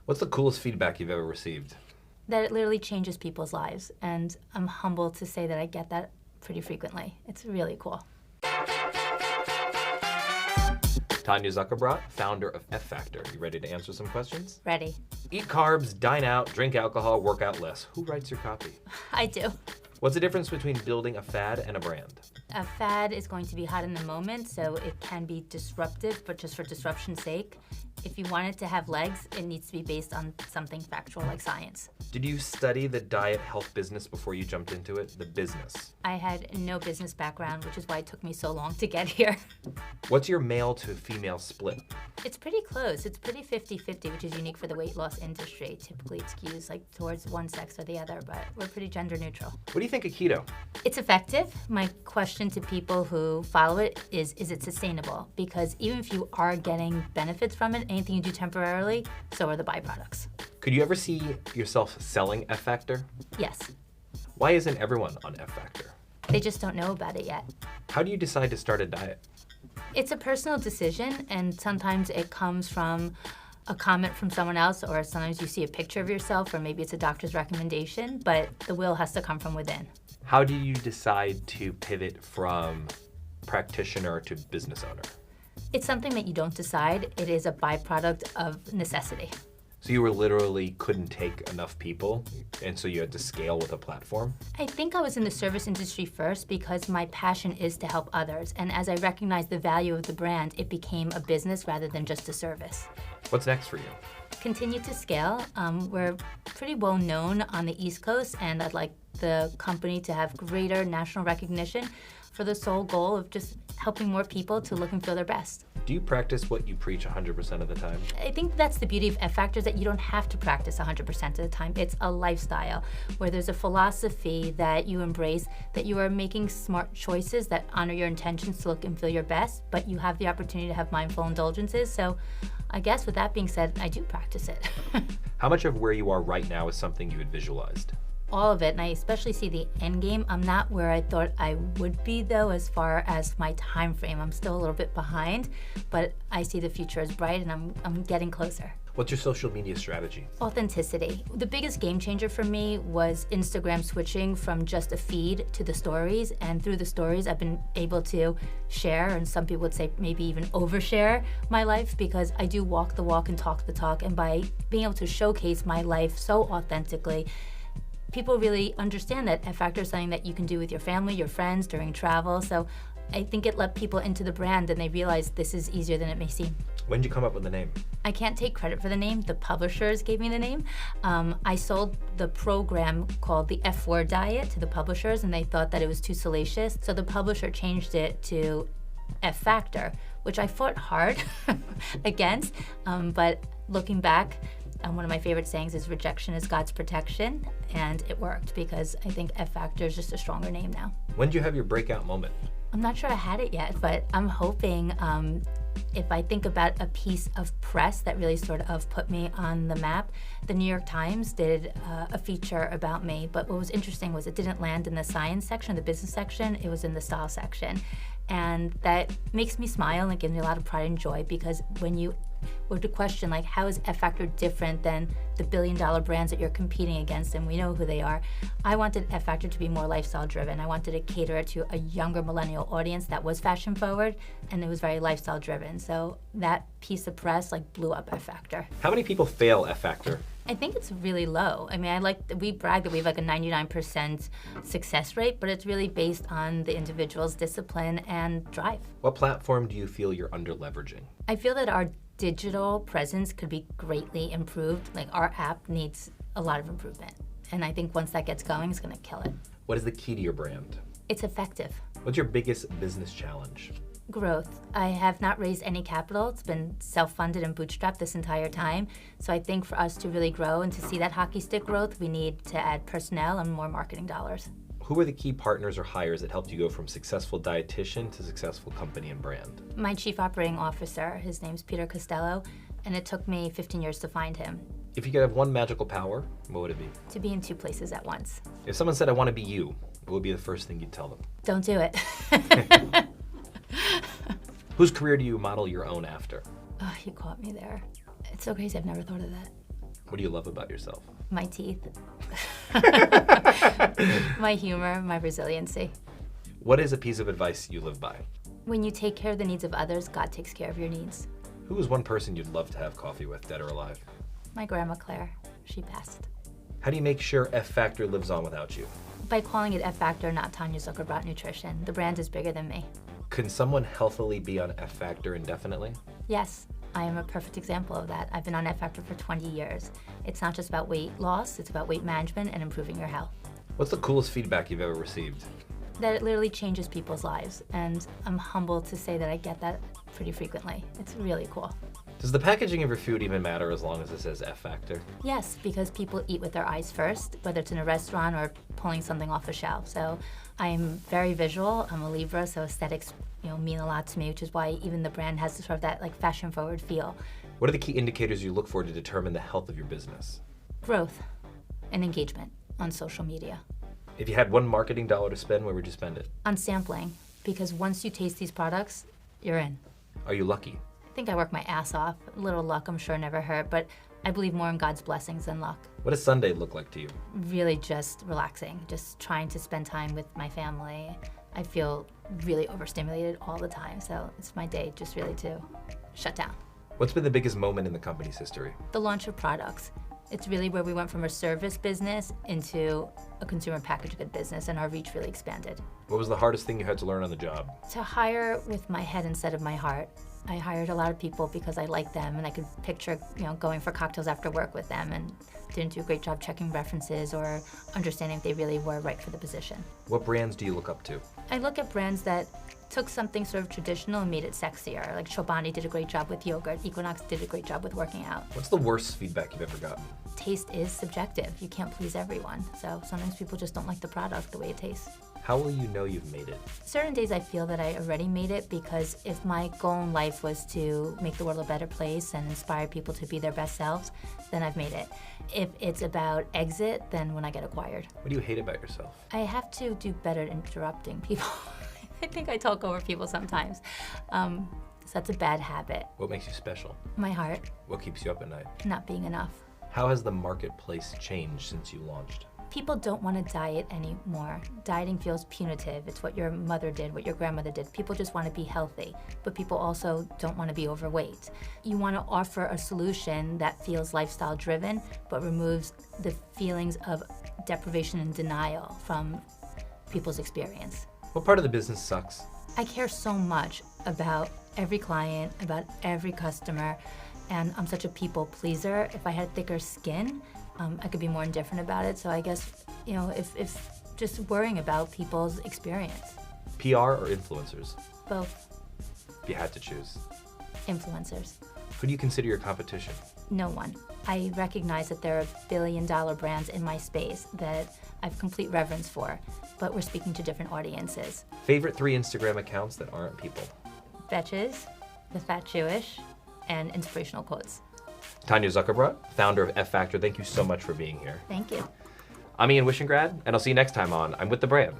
What's the coolest feedback you've ever received? That it literally changes people's lives, and I'm humbled to say that I get that pretty frequently. It's really cool. Tanya Zuckerbrot, founder of F Factor. You ready to answer some questions? Ready. Eat carbs, dine out, drink alcohol, work out less. Who writes your copy? I do. What's the difference between building a fad and a brand? A fad is going to be hot in the moment, so it can be disruptive, but just for disruption's sake. If you want it to have legs, it needs to be based on something factual like science. Did you study the diet health business before you jumped into it? The business. I had no business background, which is why it took me so long to get here. What's your male to female split? It's pretty close. It's pretty 50-50, which is unique for the weight loss industry. Typically it skews like towards one sex or the other, but we're pretty gender neutral. What do you think of keto? It's effective. My question to people who follow it is it sustainable? Because even if you are getting benefits from it, anything you do temporarily, so are the byproducts. Could you ever see yourself selling F Factor? Yes. Why isn't everyone on F Factor? They just don't know about it yet. How do you decide to start a diet? It's a personal decision, and sometimes it comes from a comment from someone else, or sometimes you see a picture of yourself, or maybe it's a doctor's recommendation, but the will has to come from within. How do you decide to pivot from practitioner to business owner? It's something that you don't decide. It is a byproduct of necessity. So you were literally couldn't take enough people, and so you had to scale with a platform? I think I was in the service industry first because my passion is to help others. And as I recognized the value of the brand, it became a business rather than just a service. What's next for you? Continue to scale. We're pretty well known on the East Coast, and I'd like the company to have greater national recognition for the sole goal of just helping more people to look and feel their best. Do you practice what you preach 100% of the time? I think that's the beauty of F Factor, is that you don't have to practice 100% of the time. It's a lifestyle where there's a philosophy that you embrace, that you are making smart choices that honor your intentions to look and feel your best, but you have the opportunity to have mindful indulgences. So I guess with that being said, I do practice it. How much of where you are right now is something you had visualized? All of it, and I especially see the end game. I'm not where I thought I would be, though, as far as my time frame. I'm still a little bit behind, but I see the future as bright, and I'm getting closer. What's your social media strategy? Authenticity. The biggest game changer for me was Instagram switching from just a feed to the stories, and through the stories I've been able to share, and some people would say maybe even overshare my life, because I do walk the walk and talk the talk, and by being able to showcase my life so authentically, people really understand that F Factor is something that you can do with your family, your friends, during travel. So I think it let people into the brand, and they realize this is easier than it may seem. When did you come up with the name? I can't take credit for the name. The publishers gave me the name. I sold the program called the F-Word Diet to the publishers, and they thought that it was too salacious. So the publisher changed it to F Factor, which I fought hard against. But looking back, one of my favorite sayings is rejection is God's protection, and it worked because I think F Factor is just a stronger name now. When did you have your breakout moment? I'm not sure I had it yet, but I'm hoping if I think about a piece of press that really sort of put me on the map, the New York Times did a feature about me, but what was interesting was it didn't land in the science section, the business section, it was in the style section. And that makes me smile, and it gives me a lot of pride and joy, because when you were to question, like, how is F Factor different than the billion-dollar brands that you're competing against, and we know who they are, I wanted F Factor to be more lifestyle-driven. I wanted to cater it to a younger millennial audience that was fashion-forward, and it was very lifestyle-driven. So that piece of press, like, blew up F Factor. How many people fail F Factor? I think it's really low. I mean, we brag that we have like a 99% success rate, but it's really based on the individual's discipline and drive. What platform do you feel you're under-leveraging? I feel that our digital presence could be greatly improved. Like, our app needs a lot of improvement. And I think once that gets going, it's gonna kill it. What is the key to your brand? It's effective. What's your biggest business challenge? Growth. I have not raised any capital. It's been self-funded and bootstrapped this entire time. So I think for us to really grow and to see that hockey stick growth, we need to add personnel and more marketing dollars. Who are the key partners or hires that helped you go from successful dietitian to successful company and brand? My chief operating officer, his name's Peter Costello, and it took me 15 years to find him. If you could have one magical power, what would it be? To be in two places at once. If someone said, I want to be you, what would be the first thing you'd tell them? Don't do it. Whose career do you model your own after? Oh, you caught me there. It's so crazy, I've never thought of that. What do you love about yourself? My teeth, my humor, my resiliency. What is a piece of advice you live by? When you take care of the needs of others, God takes care of your needs. Who is one person you'd love to have coffee with, dead or alive? My grandma Claire, she passed. How do you make sure F Factor lives on without you? By calling it F Factor, not Tanya Zuckerbrot Nutrition. The brand is bigger than me. Can someone healthily be on F Factor indefinitely? Yes, I am a perfect example of that. I've been on F Factor for 20 years. It's not just about weight loss, it's about weight management and improving your health. What's the coolest feedback you've ever received? That it literally changes people's lives, and I'm humbled to say that I get that pretty frequently. It's really cool. Does the packaging of your food even matter as long as it says F Factor? Yes, because people eat with their eyes first, whether it's in a restaurant or pulling something off a shelf. So I'm very visual. I'm a Libra, so aesthetics, mean a lot to me, which is why even the brand has sort of that like fashion-forward feel. What are the key indicators you look for to determine the health of your business? Growth and engagement on social media. If you had one marketing dollar to spend, where would you spend it? On sampling, because once you taste these products, you're in. Are you lucky? I think I work my ass off. A little luck, I'm sure, never hurt, but I believe more in God's blessings than luck. What does Sunday look like to you? Really just relaxing, just trying to spend time with my family. I feel really overstimulated all the time, so it's my day just really to shut down. What's been the biggest moment in the company's history? The launch of products. It's really where we went from a service business into a consumer packaged good business, and our reach really expanded. What was the hardest thing you had to learn on the job? To hire with my head instead of my heart. I hired a lot of people because I liked them and I could picture, going for cocktails after work with them, and didn't do a great job checking references or understanding if they really were right for the position. What brands do you look up to? I look at brands that took something sort of traditional and made it sexier. Like Chobani did a great job with yogurt. Equinox did a great job with working out. What's the worst feedback you've ever gotten? Taste is subjective. You can't please everyone. So sometimes people just don't like the product the way it tastes. How will you know you've made it? Certain days I feel that I already made it, because if my goal in life was to make the world a better place and inspire people to be their best selves, then I've made it. If it's about exit, then when I get acquired. What do you hate about yourself? I have to do better at interrupting people. I think I talk over people sometimes. So that's a bad habit. What makes you special? My heart. What keeps you up at night? Not being enough. How has the marketplace changed since you launched? People don't want to diet anymore. Dieting feels punitive. It's what your mother did, what your grandmother did. People just want to be healthy, but people also don't want to be overweight. You want to offer a solution that feels lifestyle driven, but removes the feelings of deprivation and denial from people's experience. What part of the business sucks? I care so much about every client, about every customer, and I'm such a people pleaser. If I had thicker skin, I could be more indifferent about it. So I guess, if just worrying about people's experience. PR or influencers? Both. If you had to choose. Influencers. Who do you consider your competition? No one. I recognize that there are billion-dollar brands in my space that I have complete reverence for, but we're speaking to different audiences. Favorite 3 Instagram accounts that aren't people? Betches, The Fat Jewish, and inspirational quotes. Tanya Zuckerbrot, founder of F Factor, thank you so much for being here. Thank you. I'm Ian Wishingrad, and I'll see you next time on I'm With the Brand.